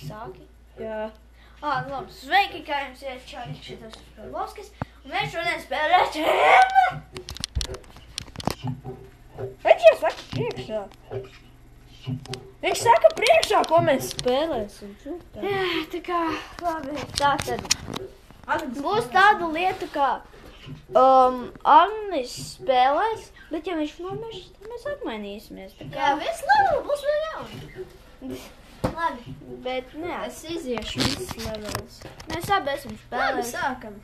Sāki? Jā. Labi, sveiki, kā jums ir čāļi, šitas ir Pavlovskis, un mēs šodien spēlēsim. Viņš jau saka priekšā. Viņš saka priekšā, ko mēs spēlēsim. Jā, tā kā, labi, tā tad būs tāda lieta, kā Agnis spēlēs, bet ja viņš nomirst, tad mēs atmainīsimies. Tā kā... Jā, viss labi, būs vēl jauni. Labi. Bet, nē, Es iziešu visas levels. mēs abi esam Labi, spēlēs. sākam.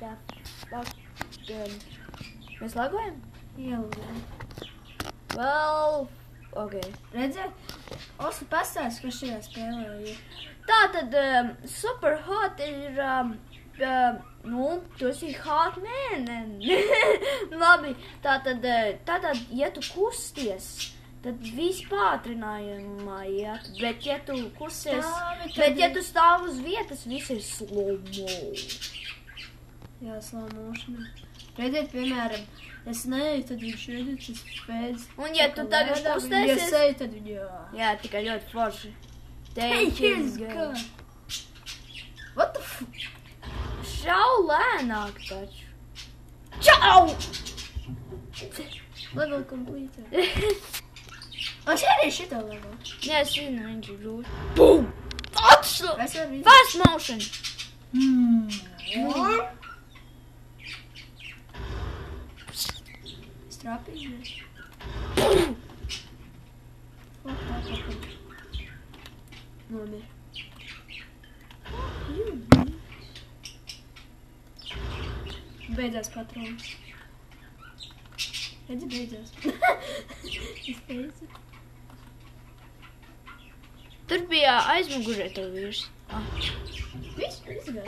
Jā, mēs lagojam? Ielūdam. Vēl, ok. Redziet? Oskar pastāst, ko šajā spēlē ir. Tātad Superhot ir, tu esi hot man. Labi, tātad, ja tu kusties, tad viss pātrinājumā iet, bet ja tu kusties, bet ja tu stāv uz vietas, viss ir slow-mo. Jā, slow motion. Redziet, piemēram, es neju, tad viņš redziet, tas pēc. Un ja tu tagad Ja kustēsies, es eju, tad viņa, jā. jā, tikai ļoti forši. Hey, here's good. good. What the f... Šau lēnāk taču. Čau! Level completed. O, šeit ir šitā level. Jā, es zinu, viņš ir grūti. Bum! Atsu! Es varu izdarīt. Fast motion! Jā. Strāpīgi. Nomir. Beidzās patrons. Redzi, beidzās. Es teicu. Tur bija aizmugurē tev vīrs. Viss gāja.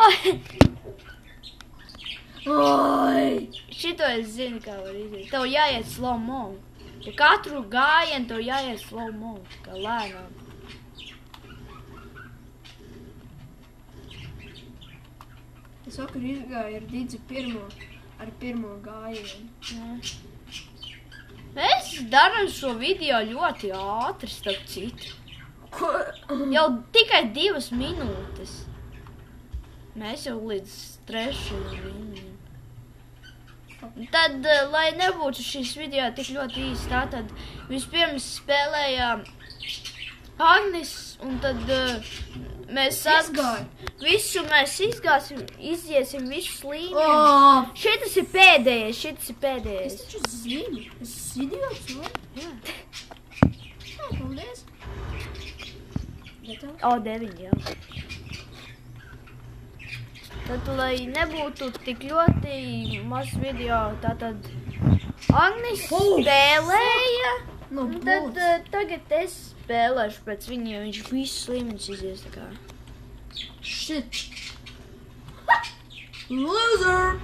Ai, Oi! šito es zinu, kā var izdarīt. Tev jāiet slow-mo. Ja katru gājienu tev jāiet slow-mo, kā lēnām. Es vakar izgāju ar Didzi pirmo gājienu. Jā. Mēs darām šo video ļoti ātri, starp citu. Ko? Jau tikai 2 minūtes. Mēs jau līdz 3 minūtēm. Tad, lai nebūtu šis video tik ļoti īsti, tātad vispirms spēlējām Agnis, un tad mēs visu mēs iziesim visus līmeņus. Šitas ir pēdējais, Es taču zinu. Es idiots, vai? Jā. Jā, paldies. Gatavs? O, 9, jā. Tad, lai nebūtu tik ļoti maz video, tātad Agnis spēlēja, No, un tad tagad es spēlēšu pēc viņa, jo viņš visus līmeņus izies tā kā. Shit. Loser!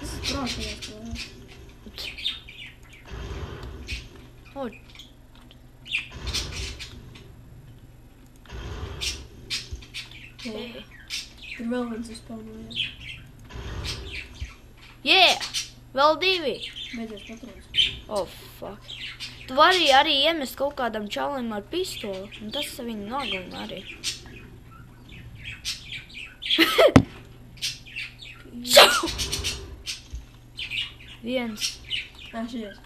Tas ir prātīgā spēlē. O, Tur vēl viens uzspēlējās. yeah! Vēl 2! Beidzās patrons. Oh, fuck. Tu vari arī iemest kaut kādam čalim ar pistoli, un tas viņu nogalina arī. Viens. Šies.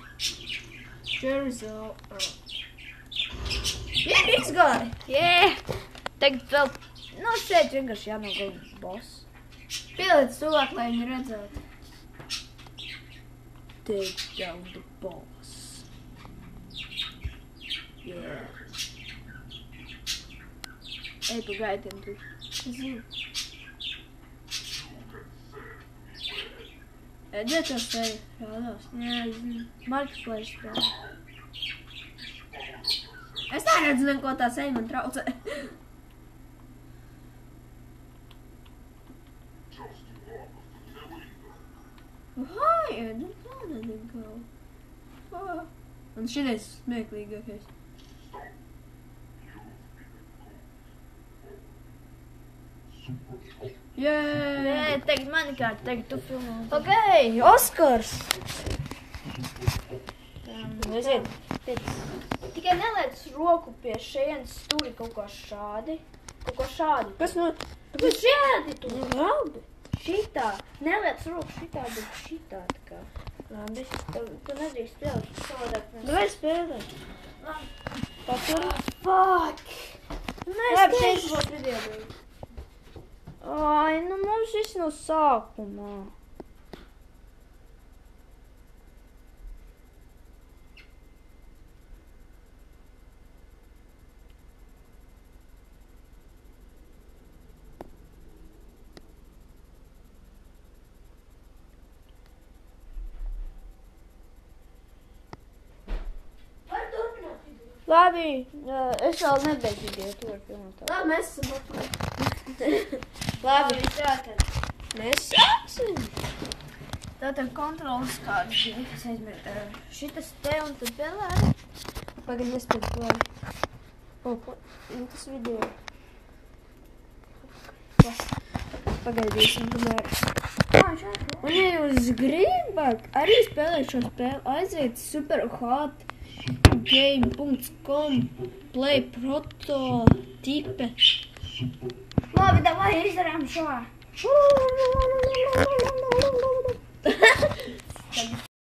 Jersey. Viss gāja. Yeah! Tagad vēl, šeit vienkārši jānogalina boss. Pieliec tuvāk, lai viņi redzētu. Take down the boss. Yeah. Ej, pagaidiem tu. Es zinu. Redziet, tas te rādās. Jā, es zinu. Marketplace spēlē. Es neredzu neko tā seja man traucē. Vai, nekāda neko. Un šitais smieklīgākais. Nē, tagad mani kārt, tagad tu filmē. Ok, Oskars. Redziet, tikai neliec roku pie šejienes stūri kaut kā šādi. Kaut kā šādi. Kas no... Tu šādi tu. Labi. Šitā. Neliec roku šitā, bet šitā tā kā. Labi. Tu nedrīkst spēlēt savādāk. Vai spēlē? Paturi. Fuck. Labi, šeit būs video. Ai, nu mums viss no sākumā. Labi, es vēl nebeidzu video, tu vari filmēt tā. Labi, mēs esam atpakaļ. Labi, tātad. Mēs sāksim. Tātad kontrolas kārtas bija, kas aizmirst. Šitas te un tad vēl arī. Pagaid, nespēc labi. Tas video. Pagaidīsim, kamēr. Un ja jūs gribat arī spēlēt šo spēli, aiziet superhotgame.com play prototype. Labi, davai izdarām šo. Tagad